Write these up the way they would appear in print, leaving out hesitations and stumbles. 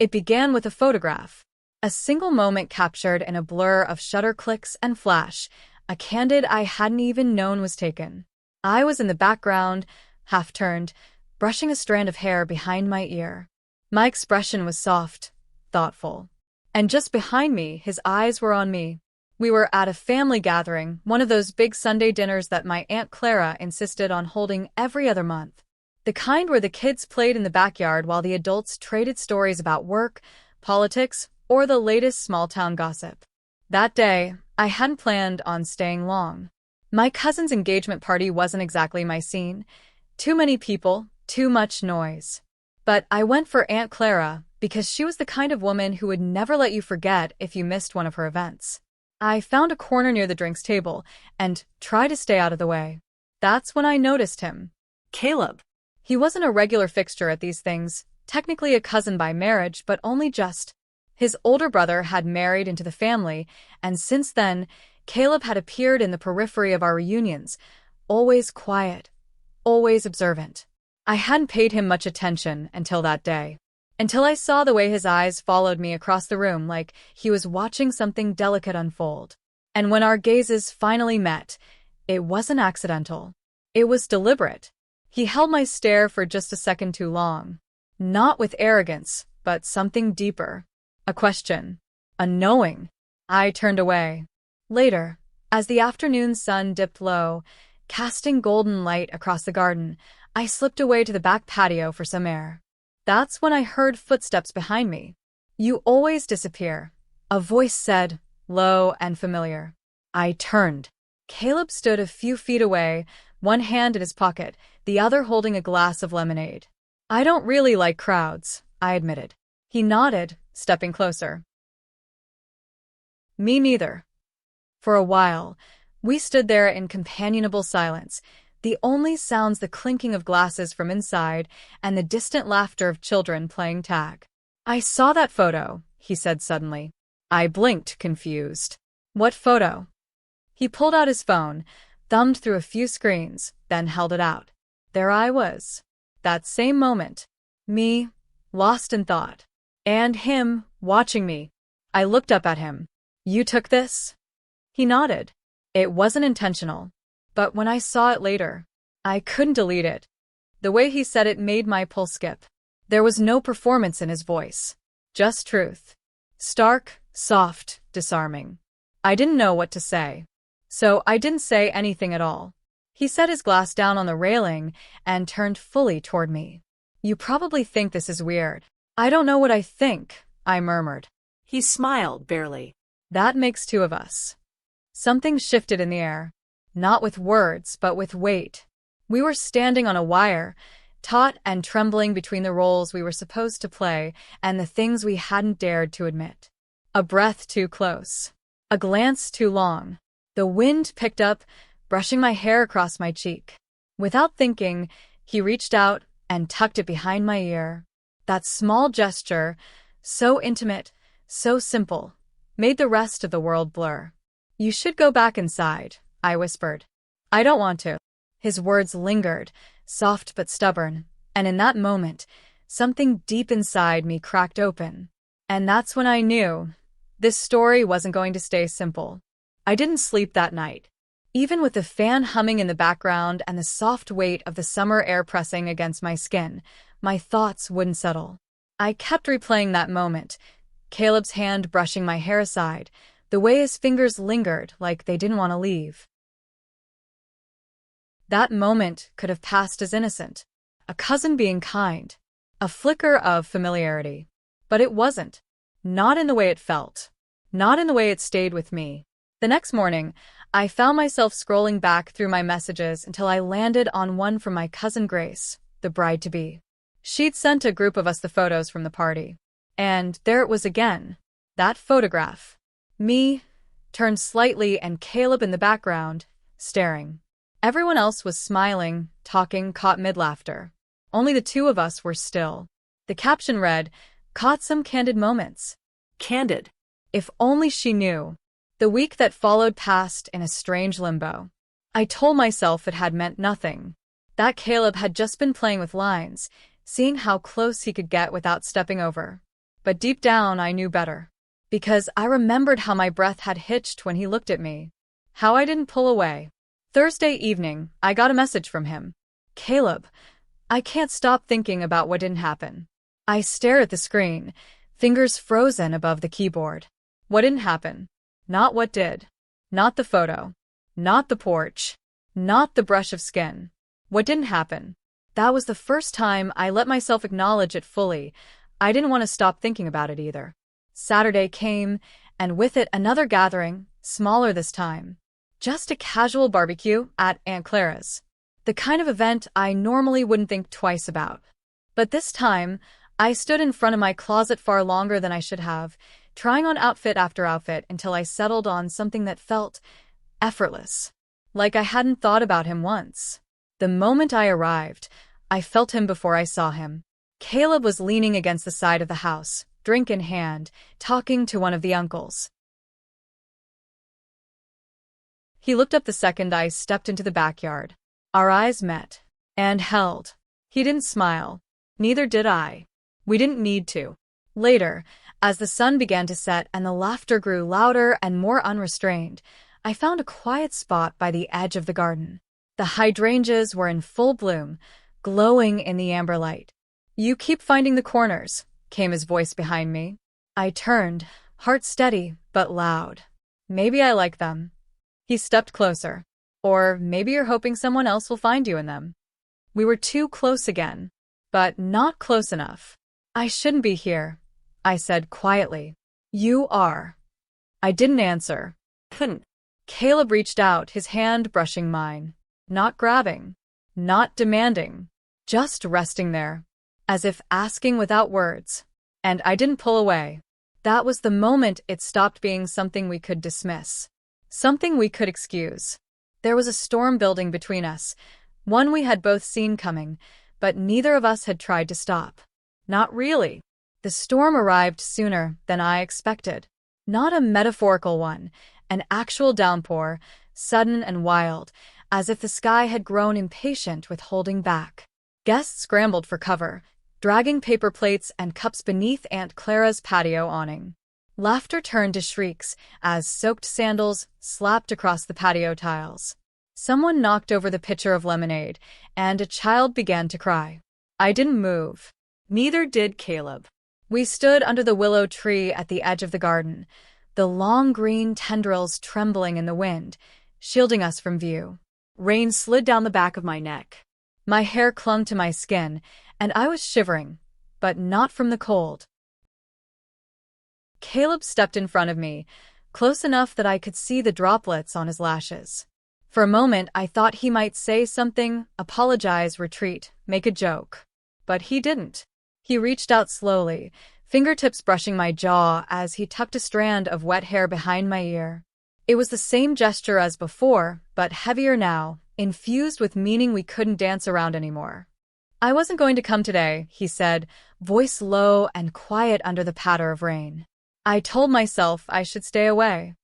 It began with a photograph. A single moment captured in a blur of shutter clicks and flash, a candid I hadn't even known was taken. I was in the background, half-turned, brushing a strand of hair behind my ear. My expression was soft, thoughtful. And just behind me, his eyes were on me. We were at a family gathering, one of those big Sunday dinners that my Aunt Clara insisted on holding every other month. The kind where the kids played in the backyard while the adults traded stories about work, politics, or the latest small-town gossip. That day, I hadn't planned on staying long. My cousin's engagement party wasn't exactly my scene. Too many people, too much noise. But I went for Aunt Clara because she was the kind of woman who would never let you forget if you missed one of her events. I found a corner near the drinks table and tried to stay out of the way. That's when I noticed him. Caleb. He wasn't a regular fixture at these things, technically a cousin by marriage, but only just. His older brother had married into the family, and since then, Caleb had appeared in the periphery of our reunions, always quiet, always observant. I hadn't paid him much attention until that day. Until I saw the way his eyes followed me across the room like he was watching something delicate unfold. And when our gazes finally met, it wasn't accidental. It was deliberate. He held my stare for just a second too long. Not with arrogance, but something deeper. A question. A knowing. I turned away. Later, as the afternoon sun dipped low, casting golden light across the garden, I slipped away to the back patio for some air. That's when I heard footsteps behind me. "You always disappear," a voice said, low and familiar. I turned. Caleb stood a few feet away, one hand in his pocket, the other holding a glass of lemonade. "I don't really like crowds," I admitted. He nodded, stepping closer. "Me neither." For a while, we stood there in companionable silence, the only sounds the clinking of glasses from inside and the distant laughter of children playing tag. "I saw that photo," he said suddenly. I blinked, confused. "What photo?" He pulled out his phone, thumbed through a few screens, then held it out. There I was. That same moment. Me, lost in thought. And him, watching me. I looked up at him. "You took this?" He nodded. It wasn't intentional. But when I saw it later, I couldn't delete it. The way he said it made my pulse skip. There was no performance in his voice. Just truth. Stark, soft, disarming. I didn't know what to say. So I didn't say anything at all. He set his glass down on the railing and turned fully toward me. "You probably think this is weird." "I don't know what I think," I murmured. He smiled, barely. "That makes two of us." Something shifted in the air. Not with words, but with weight. We were standing on a wire, taut and trembling between the roles we were supposed to play and the things we hadn't dared to admit. A breath too close. A glance too long. The wind picked up, brushing my hair across my cheek. Without thinking, he reached out and tucked it behind my ear. That small gesture, so intimate, so simple, made the rest of the world blur. "You should go back inside," I whispered. "I don't want to." His words lingered, soft but stubborn, and in that moment, something deep inside me cracked open. And that's when I knew this story wasn't going to stay simple. I didn't sleep that night. Even with the fan humming in the background and the soft weight of the summer air pressing against my skin, my thoughts wouldn't settle. I kept replaying that moment, Caleb's hand brushing my hair aside, the way his fingers lingered like they didn't want to leave. That moment could have passed as innocent, a cousin being kind, a flicker of familiarity. But it wasn't. Not in the way it felt. Not in the way it stayed with me. The next morning, I found myself scrolling back through my messages until I landed on one from my cousin Grace, the bride-to-be. She'd sent a group of us the photos from the party. And there it was again. That photograph. Me, turned slightly, and Caleb in the background, staring. Everyone else was smiling, talking, caught mid-laughter. Only the two of us were still. The caption read, "Caught some candid moments." Candid. If only she knew. The week that followed passed in a strange limbo. I told myself it had meant nothing. That Caleb had just been playing with lines, seeing how close he could get without stepping over. But deep down, I knew better. Because I remembered how my breath had hitched when he looked at me. How I didn't pull away. Thursday evening, I got a message from him. Caleb, I can't stop thinking about what didn't happen. I stare at the screen, fingers frozen above the keyboard. What didn't happen? Not what did. Not the photo. Not the porch. Not the brush of skin. What didn't happen? That was the first time I let myself acknowledge it fully. I didn't want to stop thinking about it either. Saturday came, and with it another gathering, smaller this time. Just a casual barbecue at Aunt Clara's. The kind of event I normally wouldn't think twice about. But this time, I stood in front of my closet far longer than I should have, trying on outfit after outfit until I settled on something that felt effortless. Like I hadn't thought about him once. The moment I arrived, I felt him before I saw him. Caleb was leaning against the side of the house, drink in hand, talking to one of the uncles. He looked up the second I stepped into the backyard. Our eyes met. And held. He didn't smile. Neither did I. We didn't need to. Later, as the sun began to set and the laughter grew louder and more unrestrained, I found a quiet spot by the edge of the garden. The hydrangeas were in full bloom, glowing in the amber light. You keep finding the corners, came his voice behind me. I turned, heart steady, but loud. Maybe I like them. He stepped closer. Or maybe you're hoping someone else will find you in them. We were too close again, but not close enough. I shouldn't be here, I said quietly. You are. I didn't answer. Couldn't. Caleb reached out, his hand brushing mine. Not grabbing. Not demanding. Just resting there. As if asking without words. And I didn't pull away. That was the moment it stopped being something we could dismiss. Something we could excuse. There was a storm building between us, one we had both seen coming, but neither of us had tried to stop. Not really. The storm arrived sooner than I expected. Not a metaphorical one, an actual downpour, sudden and wild, as if the sky had grown impatient with holding back. Guests scrambled for cover, dragging paper plates and cups beneath Aunt Clara's patio awning. Laughter turned to shrieks as soaked sandals slapped across the patio tiles. Someone knocked over the pitcher of lemonade, and a child began to cry. I didn't move. Neither did Caleb. We stood under the willow tree at the edge of the garden, the long green tendrils trembling in the wind, shielding us from view. Rain slid down the back of my neck. My hair clung to my skin, and I was shivering, but not from the cold. Caleb stepped in front of me, close enough that I could see the droplets on his lashes. For a moment, I thought he might say something, apologize, retreat, make a joke. But he didn't. He reached out slowly, fingertips brushing my jaw as he tucked a strand of wet hair behind my ear. It was the same gesture as before, but heavier now, infused with meaning we couldn't dance around anymore. I wasn't going to come today, he said, voice low and quiet under the patter of rain. I told myself I should stay away.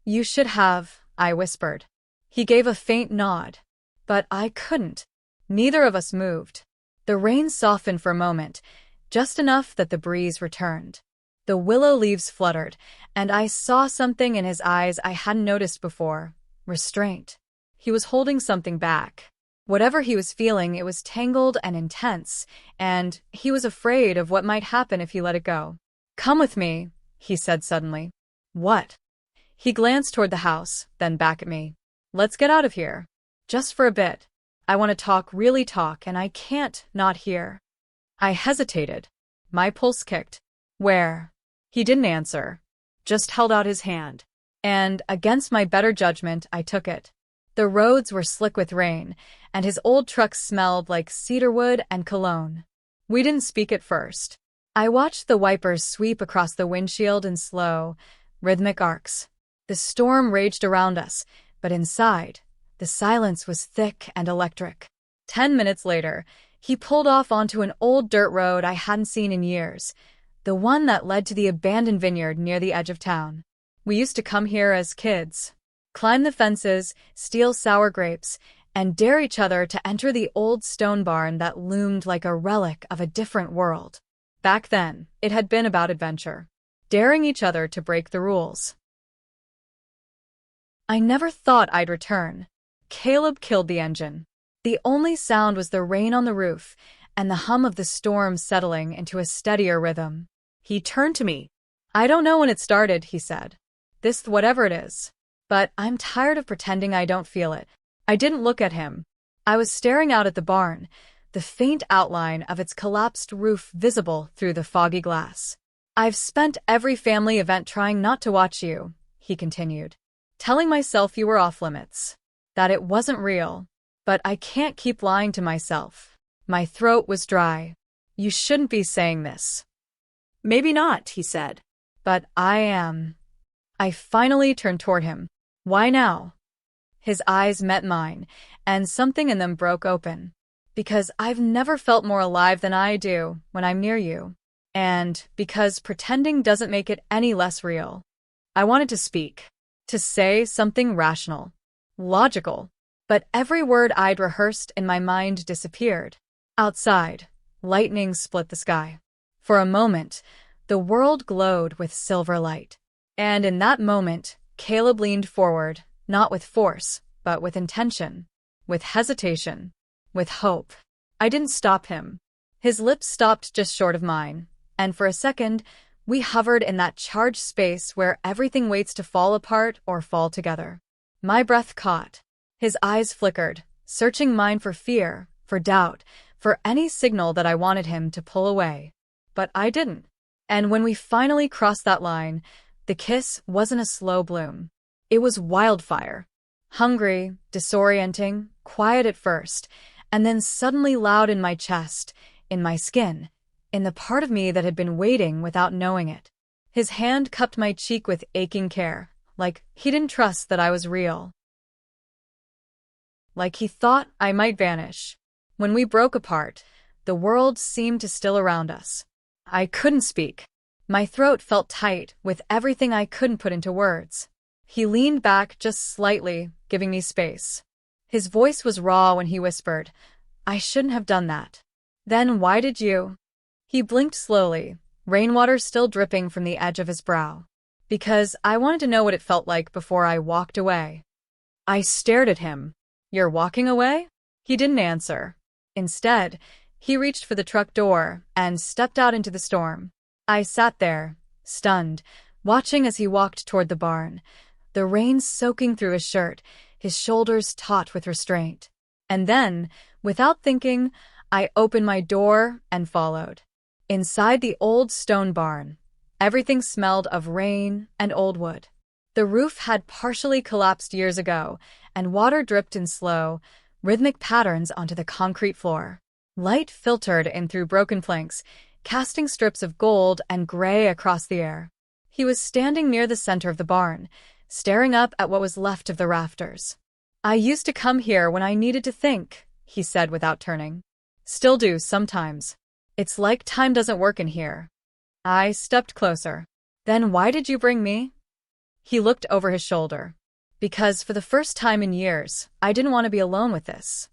You should have, I whispered. He gave a faint nod. But I couldn't. Neither of us moved. The rain softened for a moment, just enough that the breeze returned. The willow leaves fluttered, and I saw something in his eyes I hadn't noticed before. Restraint. He was holding something back. Whatever he was feeling, it was tangled and intense, and he was afraid of what might happen if he let it go. Come with me, he said suddenly. What? He glanced toward the house, then back at me. Let's get out of here. Just for a bit. I want to talk, really talk, and I can't not hear. I hesitated. My pulse kicked. Where? He didn't answer. Just held out his hand. And, against my better judgment, I took it. The roads were slick with rain, and his old truck smelled like cedarwood and cologne. We didn't speak at first. I watched the wipers sweep across the windshield in slow, rhythmic arcs. The storm raged around us, but inside, the silence was thick and electric. 10 minutes later, he pulled off onto an old dirt road I hadn't seen in years, the one that led to the abandoned vineyard near the edge of town. We used to come here as kids, climb the fences, steal sour grapes, and dare each other to enter the old stone barn that loomed like a relic of a different world. Back then, it had been about adventure, daring each other to break the rules. I never thought I'd return. Caleb killed the engine. The only sound was the rain on the roof and the hum of the storm settling into a steadier rhythm. He turned to me. "I don't know when it started," he said. "This whatever it is. But I'm tired of pretending I don't feel it." I didn't look at him. I was staring out at the barn, the faint outline of its collapsed roof visible through the foggy glass. "I've spent every family event trying not to watch you," he continued. "Telling myself you were off-limits, that it wasn't real. But I can't keep lying to myself." My throat was dry. "You shouldn't be saying this." "Maybe not," he said. "But I am." I finally turned toward him. "Why now?" His eyes met mine, and something in them broke open. "Because I've never felt more alive than I do when I'm near you. And because pretending doesn't make it any less real." I wanted to speak, to say something rational, logical, but every word I'd rehearsed in my mind disappeared. Outside, lightning split the sky. For a moment, the world glowed with silver light. And in that moment, Caleb leaned forward, not with force, but with intention, with hesitation, with hope. I didn't stop him. His lips stopped just short of mine, and for a second, we hovered in that charged space where everything waits to fall apart or fall together. My breath caught. His eyes flickered, searching mine for fear, for doubt, for any signal that I wanted him to pull away. But I didn't. And when we finally crossed that line, the kiss wasn't a slow bloom. It was wildfire. Hungry, disorienting, quiet at first, and then suddenly loud in my chest, in my skin, in the part of me that had been waiting without knowing it. His hand cupped my cheek with aching care, like he didn't trust that I was real. Like he thought I might vanish. When we broke apart, the world seemed to still around us. I couldn't speak. My throat felt tight with everything I couldn't put into words. He leaned back just slightly, giving me space. His voice was raw when he whispered, "I shouldn't have done that." "Then why did you?" He blinked slowly, rainwater still dripping from the edge of his brow. "Because I wanted to know what it felt like before I walked away." I stared at him. "You're walking away?" He didn't answer. Instead, he reached for the truck door and stepped out into the storm. I sat there, stunned, watching as he walked toward the barn, the rain soaking through his shirt, his shoulders taut with restraint. And then, without thinking, I opened my door and followed. Inside the old stone barn, everything smelled of rain and old wood. The roof had partially collapsed years ago, and water dripped in slow, rhythmic patterns onto the concrete floor. Light filtered in through broken planks, casting strips of gold and gray across the air. He was standing near the center of the barn, staring up at what was left of the rafters. "I used to come here when I needed to think," he said without turning. "Still do sometimes. It's like time doesn't work in here." I stepped closer. "Then why did you bring me?" He looked over his shoulder. "Because for the first time in years, I didn't want to be alone with this."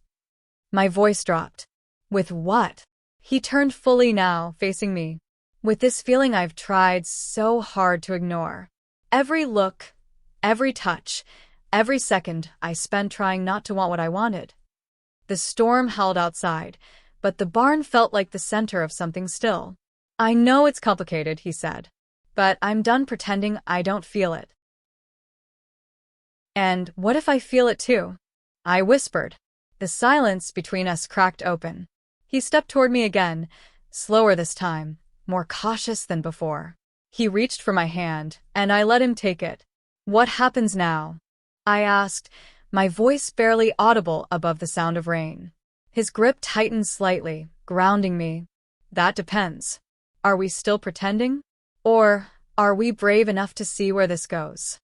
My voice dropped. "With what?" He turned fully now, facing me. "With this feeling I've tried so hard to ignore. Every look, every touch, every second I spent trying not to want what I wanted." The storm howled outside, but the barn felt like the center of something still. "I know it's complicated," he said, "but I'm done pretending I don't feel it." "And what if I feel it too?" I whispered. The silence between us cracked open. He stepped toward me again, slower this time, more cautious than before. He reached for my hand, and I let him take it. "What happens now?" I asked, my voice barely audible above the sound of rain. His grip tightened slightly, grounding me. "That depends. Are we still pretending? Or are we brave enough to see where this goes?"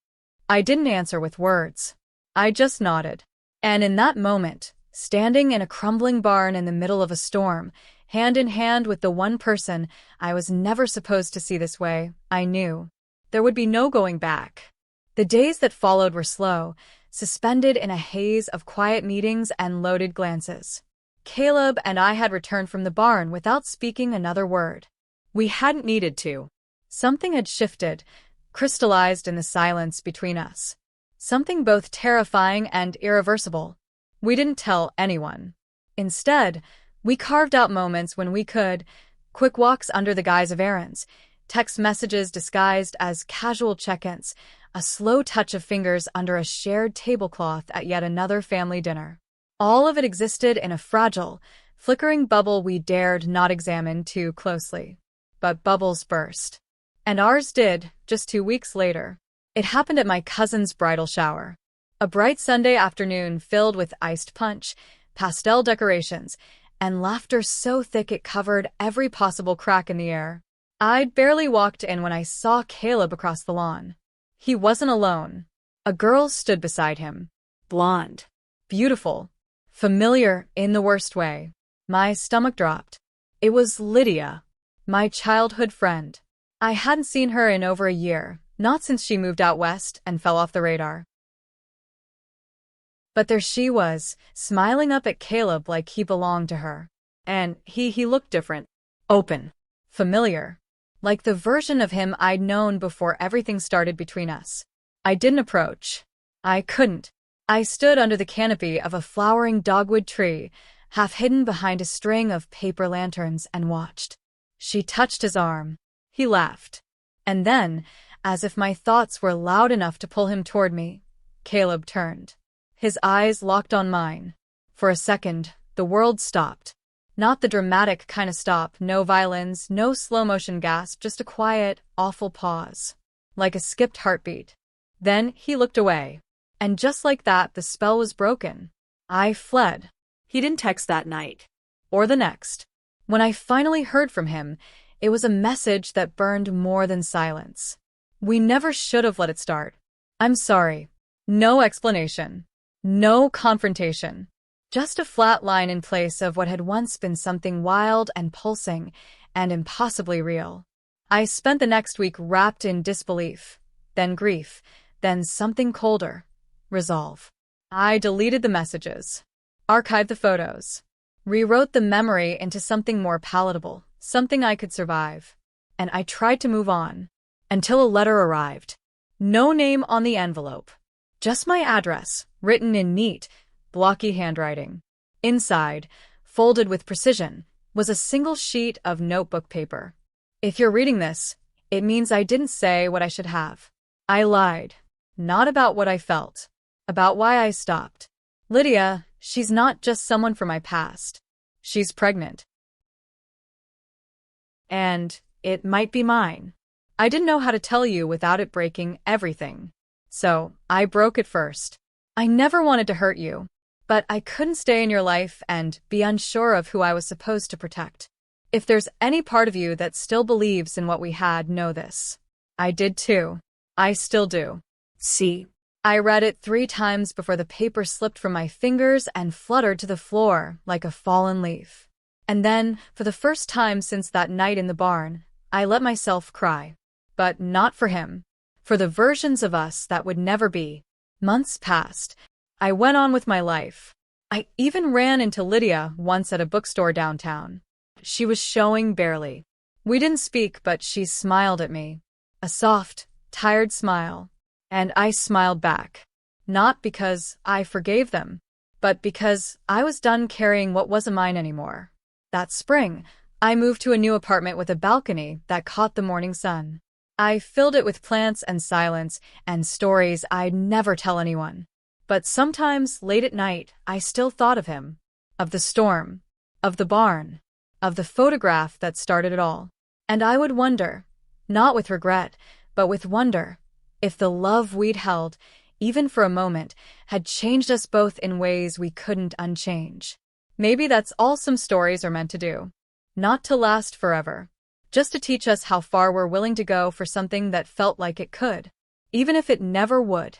I didn't answer with words. I just nodded. And in that moment, standing in a crumbling barn in the middle of a storm, hand in hand with the one person I was never supposed to see this way, I knew there would be no going back. The days that followed were slow, suspended in a haze of quiet meetings and loaded glances. Caleb and I had returned from the barn without speaking another word. We hadn't needed to. Something had shifted, crystallized in the silence between us. Something both terrifying and irreversible. We didn't tell anyone. Instead, we carved out moments when we could, quick walks under the guise of errands, text messages disguised as casual check-ins, a slow touch of fingers under a shared tablecloth at yet another family dinner. All of it existed in a fragile, flickering bubble we dared not examine too closely. But bubbles burst. And ours did, just 2 weeks later. It happened at my cousin's bridal shower. A bright Sunday afternoon filled with iced punch, pastel decorations, and laughter so thick it covered every possible crack in the air. I'd barely walked in when I saw Caleb across the lawn. He wasn't alone. A girl stood beside him. Blonde. Beautiful. Familiar in the worst way. My stomach dropped. It was Lydia, my childhood friend. I hadn't seen her in over a year, not since she moved out west and fell off the radar. But there she was, smiling up at Caleb like he belonged to her. And he looked different. Open. Familiar. Like the version of him I'd known before everything started between us. I didn't approach. I couldn't. I stood under the canopy of a flowering dogwood tree, half hidden behind a string of paper lanterns, and watched. She touched his arm. He laughed. And then, as if my thoughts were loud enough to pull him toward me, Caleb turned. His eyes locked on mine. For a second, the world stopped. Not the dramatic kind of stop, no violins, no slow-motion gasp, just a quiet, awful pause. Like a skipped heartbeat. Then he looked away. And just like that, the spell was broken. I fled. He didn't text that night. Or the next. When I finally heard from him, it was a message that burned more than silence. We never should have let it start. I'm sorry. No explanation. No confrontation. Just a flat line in place of what had once been something wild and pulsing and impossibly real. I spent the next week wrapped in disbelief, then grief, then something colder. Resolve. I deleted the messages, archived the photos, rewrote the memory into something more palatable, something I could survive. And I tried to move on, until a letter arrived. No name on the envelope. Just my address, written in neat, blocky handwriting. Inside, folded with precision, was a single sheet of notebook paper. If you're reading this, it means I didn't say what I should have. I lied. Not about what I felt. About why I stopped. Lydia, she's not just someone from my past. She's pregnant. And it might be mine. I didn't know how to tell you without it breaking everything. So, I broke it first. I never wanted to hurt you. But I couldn't stay in your life and be unsure of who I was supposed to protect. If there's any part of you that still believes in what we had, know this. I did too. I still do. See. I read it 3 times before the paper slipped from my fingers and fluttered to the floor like a fallen leaf. And then, for the first time since that night in the barn, I let myself cry. But not for him. For the versions of us that would never be. Months passed. I went on with my life. I even ran into Lydia once at a bookstore downtown. She was showing barely. We didn't speak, but she smiled at me. A soft, tired smile. And I smiled back. Not because I forgave them, but because I was done carrying what wasn't mine anymore. That spring, I moved to a new apartment with a balcony that caught the morning sun. I filled it with plants and silence and stories I'd never tell anyone. But sometimes, late at night, I still thought of him. Of the storm. Of the barn. Of the photograph that started it all. And I would wonder, not with regret, but with wonder, if the love we'd held, even for a moment, had changed us both in ways we couldn't unchange. Maybe that's all some stories are meant to do. Not to last forever. Just to teach us how far we're willing to go for something that felt like it could. Even if it never would.